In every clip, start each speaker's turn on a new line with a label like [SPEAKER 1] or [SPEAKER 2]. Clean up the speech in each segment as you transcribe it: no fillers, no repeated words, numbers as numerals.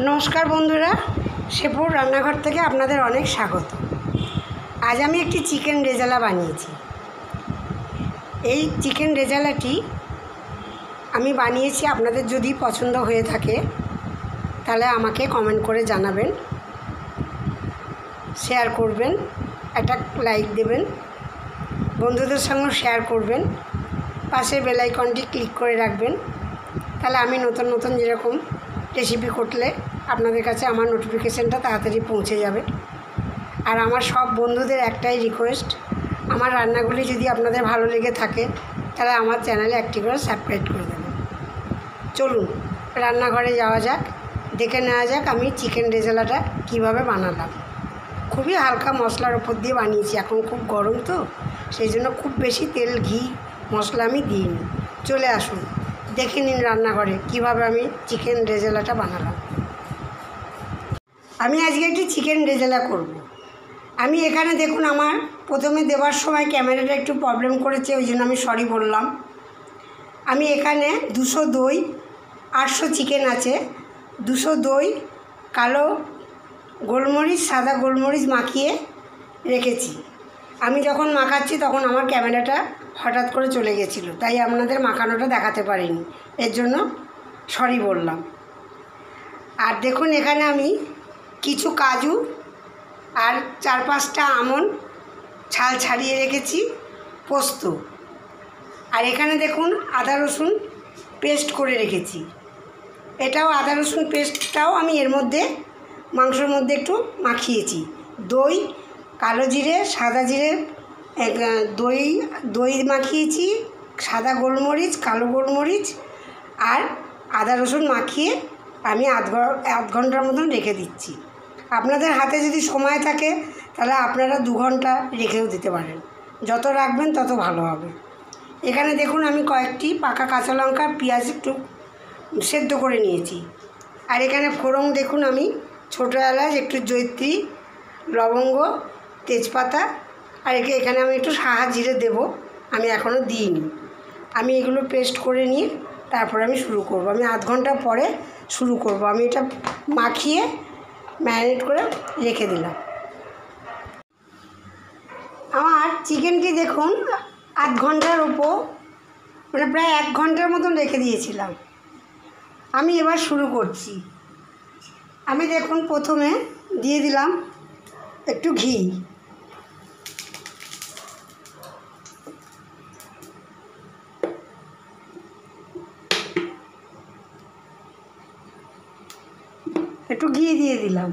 [SPEAKER 1] নমস্কার বন্ধুরা, শেপুর রান্নাঘর থেকে আপনাদের অনেক স্বাগত। আজ আমি একটি চিকেন রেজালা বানিয়েছি। এই চিকেন রেজালাটি আমি বানিয়েছি, আপনাদের যদি পছন্দ হয়ে থাকে তাহলে আমাকে কমেন্ট করে জানাবেন, শেয়ার করবেন, একটা লাইক দেবেন, বন্ধুদের সঙ্গে শেয়ার করবেন, পাশের বেল আইকনটি ক্লিক করে রাখবেন। তাহলে আমি নতুন নতুন যেরকম রেসিপি করলে আপনাদের কাছে আমার নোটিফিকেশানটা তাড়াতাড়ি পৌঁছে যাবে। আর আমার সব বন্ধুদের একটাই রিকোয়েস্ট, আমার রান্নাগুলি যদি আপনাদের ভালো লেগে থাকে তাহলে আমার চ্যানেলে একটি করে সাবস্ক্রাইব করে দেবেন। চলুন রান্নাঘরে যাওয়া যাক, দেখে নেওয়া যাক আমি চিকেন রেজালাটা কিভাবে বানালাম। খুবই হালকা মশলার ওপর দিয়ে বানিয়েছি, এখন খুব গরম তো সেই জন্য খুব বেশি তেল ঘি মশলা আমি দিইনি। চলে আসুন দেখে নিন রান্নাঘরে কিভাবে আমি চিকেন রেজালাটা বানালাম। আমি আজকে একটি চিকেন রেজালা করব। আমি এখানে দেখুন, আমার প্রথমে দেওয়ার সময় ক্যামেরাটা একটু প্রবলেম করেছে, ওই জন্য আমি সরি বললাম। আমি এখানে 200 দই, 800 চিকেন আছে, 200 দই, কালো গোলমরিচ, সাদা গোলমরিচ মাখিয়ে রেখেছি। আমি যখন মাখাচ্ছি তখন আমার ক্যামেরাটা হঠাৎ করে চলে গেছিলো, তাই আপনাদের মাখানোটা দেখাতে পারিনি, এর জন্য সরি বললাম। আর দেখুন এখানে আমি কিছু কাজু আর 4-5টা আমন্ড ছাল ছাড়িয়ে রেখেছি, পোস্ত। আর এখানে দেখুন আদা রসুন পেস্ট করে রেখেছি। এটাও আদা রসুন পেস্টটাও আমি এর মধ্যে মাংসের মধ্যে একটু মাখিয়েছি। দই, কালো জিরে, সাদা জিরে, দই মাখিয়েছি, সাদা গোলমরিচ, কালো গোলমরিচ আর আদা রসুন মাখিয়ে আমি আধ ঘন্টার মতন রেখে দিচ্ছি। আপনাদের হাতে যদি সময় থাকে তাহলে আপনারা 2 ঘন্টা রেখেও দিতে পারেন, যত রাখবেন তত ভালো হবে। এখানে দেখুন আমি কয়েকটি পাকা কাঁচা লঙ্কা, পেঁয়াজ একটু সেদ্ধ করে নিয়েছি। আর এখানে ফোড়ন দেখুন, আমি ছোটো এলাচ, একটু জয়িত্রী, লবঙ্গ, তেজপাতা, আর এখানে আমি একটু সাহা জিরে দেবো, আমি এখনও দিইনি। আমি এগুলো পেস্ট করে নিয়ে তারপর আমি শুরু করব। আমি আধ ঘন্টা পরে শুরু করব। আমি এটা মাখিয়ে ম্যারিনেট করে রেখে দিলাম। আমার চিকেনটি দেখুন আধ ঘন্টার উপর, মানে প্রায় 1 ঘন্টার মতন রেখে দিয়েছিলাম। আমি এবার শুরু করছি। আমি দেখুন প্রথমে দিয়ে দিলাম একটু ঘি, দিয়ে দিলাম।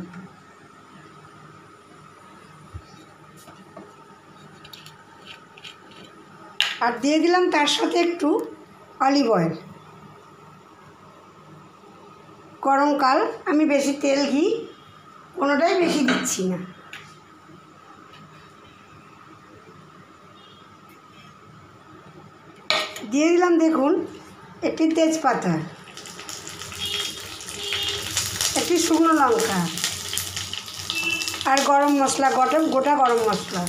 [SPEAKER 1] আর দিয়ে দিলাম তার সাথে একটু অলিভ অয়েল। গরমকাল, আমি বেশি তেল ঘি কোনোটাই বেশি দিচ্ছি না। দিয়ে দিলাম দেখুন একটি তেজপাতা, একটি শুকনো লঙ্কা আর গরম মশলা, গোটা গরম মশলা।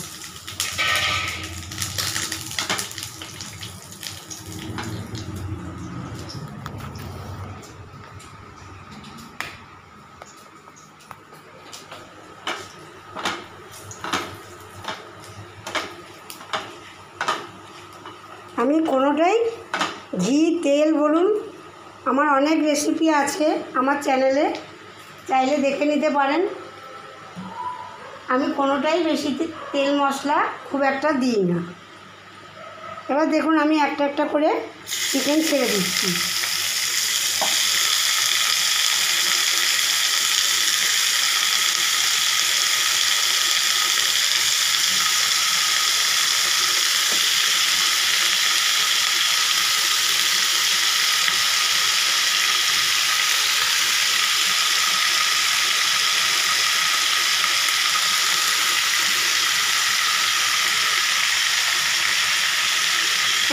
[SPEAKER 1] আমি কোনোটাই ঘি তেল বলুন, আমার অনেক রেসিপি আছে আমার চ্যানেলে, চাইলে দেখে নিতে পারেন। আমি কোনোটাই বেশি তেল মশলা খুব একটা দিই না। এবার দেখুন আমি একটা একটা করে চিকেন ছেড়ে দিচ্ছি।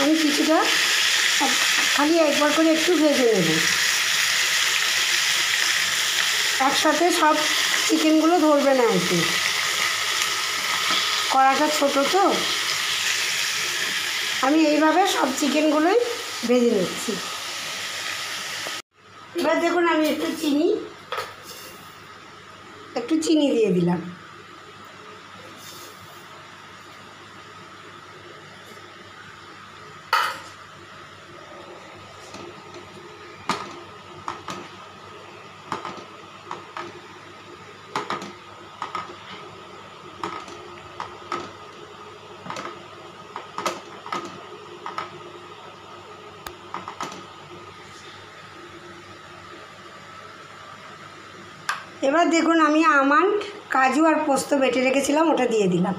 [SPEAKER 1] আমি কিছুটা খালি একবার করে একটু ভেজে নেব। একসাথে সব চিকেনগুলো ধরবে না, একটু কড়াটা ছোটো তো, আমি এইভাবে সব চিকেনগুলোই ভেজে নিচ্ছি। এবার দেখুন আমি একটু চিনি একটু চিনি দিয়ে দিলাম। এবার দেখুন আমি আমন্ড, কাজু আর পোস্ত বেটে রেখেছিলাম, ওটা দিয়ে দিলাম।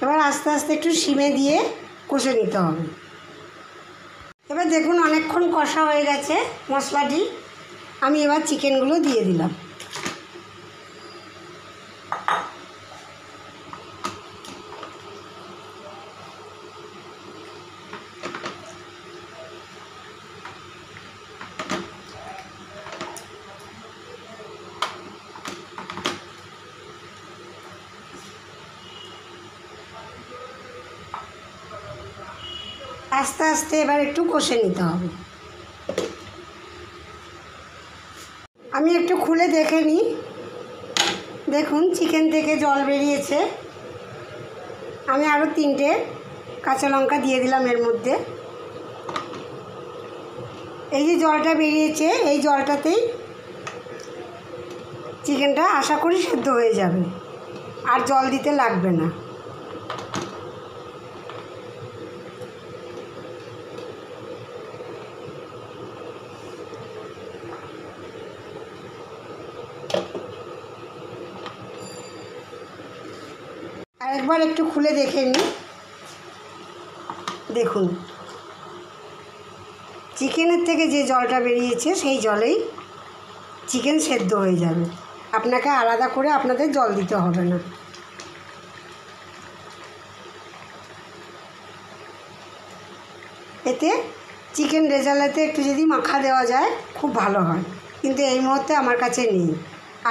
[SPEAKER 1] এবার আস্তে আস্তে একটু সিমে দিয়ে কষে নিতে হবে। এবার দেখুন অনেকক্ষণ কষা হয়ে গেছে মশলাটি, আমি এবার চিকেনগুলো দিয়ে দিলাম। আস্তে আস্তে এবার একটু কষে নিতে হবে। আমি একটু খুলে দেখে নিই। দেখুন চিকেন থেকে জল বেরিয়েছে। আমি আরও 3টে কাঁচা লঙ্কা দিয়ে দিলাম এর মধ্যে। এই যে জলটা বেরিয়েছে, এই জলটাতেই চিকেনটা আশা করি সেদ্ধ হয়ে যাবে, আর জল দিতে লাগবে না। আরেকবার একটু খুলে দেখে নিই। দেখুন চিকেনের থেকে যে জলটা বেরিয়েছে সেই জলেই চিকেন সেদ্ধ হয়ে যাবে, আপনাকে আলাদা করে আপনাদের জল দিতে হবে না। এতে চিকেন রেজালাতে একটু যদি মাখা দেওয়া যায় খুব ভালো হয়, কিন্তু এই মুহূর্তে আমার কাছে নেই।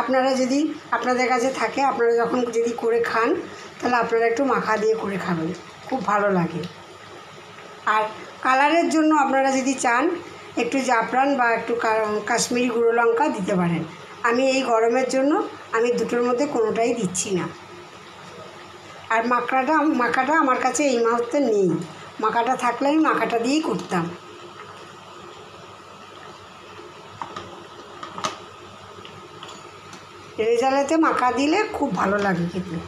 [SPEAKER 1] আপনারা যদি আপনাদের কাছে থাকে, আপনারা যখন যদি করে খান তাহলে আপনারা একটু মাখা দিয়ে করে খাবেন, খুব ভালো লাগে। আর কালারের জন্য আপনারা যদি চান একটু জাফরান বা একটু কাশ্মীরি গুঁড়ো লঙ্কা দিতে পারেন। আমি এই গরমের জন্য আমি দুটোর মধ্যে কোনোটাই দিচ্ছি না। আর মাখাটা আমার কাছে এই মুহূর্তে নেই, মাখাটা থাকলে আমি মাখাটা দিয়েই করতাম। রেজালাতে মাখা দিলে খুব ভালো লাগে খেতে।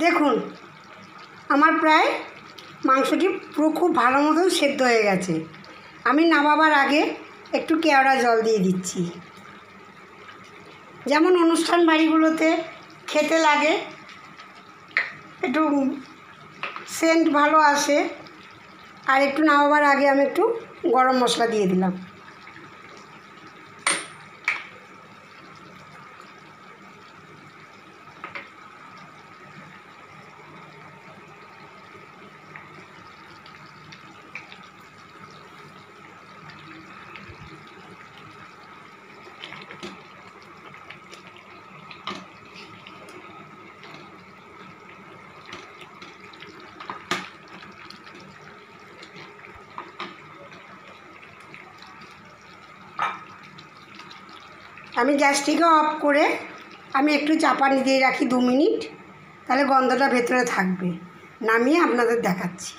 [SPEAKER 1] দেখুন আমার প্রায় মাংসটি পুরো খুব ভালো মতন সেদ্ধ হয়ে গেছে। আমি নামাবার আগে একটু কেওড়া জল দিয়ে দিচ্ছি, যেমন অনুষ্ঠান বাড়িগুলোতে খেতে লাগে, একটু সেন্ট ভালো আসে। আর একটু নামাবার আগে আমি একটু গরম মশলা দিয়ে দিলাম। আমি গ্যাসটিকে অফ করে আমি একটু চাপা দিয়ে রাখি 2 মিনিট, তাহলে গন্ধটা ভেতরে থাকবে। নামিয়ে আপনাদের দেখাচ্ছি।